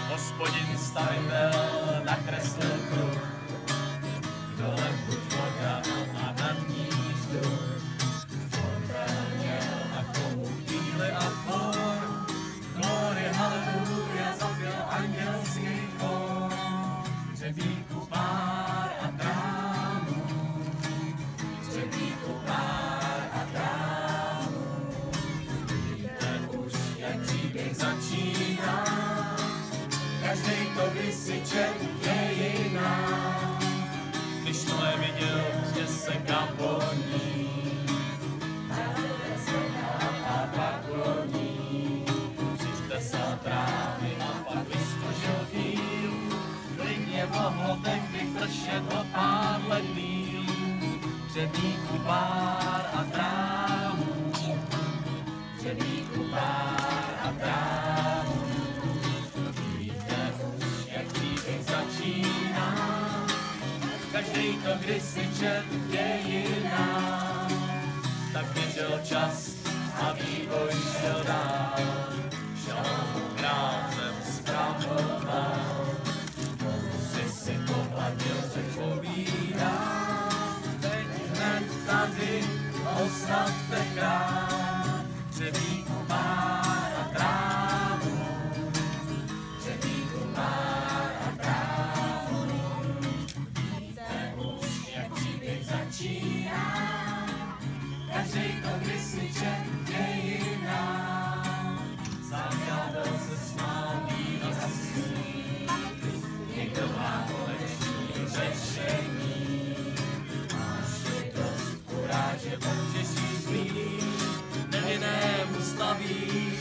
Hospodin stavitel nakreslil kruh, dole buď voda a nad ní vzduch. Forbel měl na komu píly a for, glory, haleluja, zapěl andělský chor. Hřebíku pár a trámu, hřebíku pár a trámu. Víte už, jak příběh začíná, každej to kdysi čet je jiná. Když Noé viděl, že se kam voní, a pak loní. Přičte se trávy a pak listu žltý, klidně mohlo tehdy pršet o pár let díl. Hřebíku pár a trávu, hřebíku pár a trávu. Každej to kdysi čet je jiná, tak běžel čas a vývoj šel dál. Šalom krázem spravoval, si pohladil, že povídá. Teď hned tady ostavte krám, hřebíku pár a trávu, hřebíku pár a trávu. Každej to kdysi čet je jiná, sám ďábel se smál výrazný, někdo má lepší řešení. Máš dost kuráže, můžeš jít blíž, nevinnému staví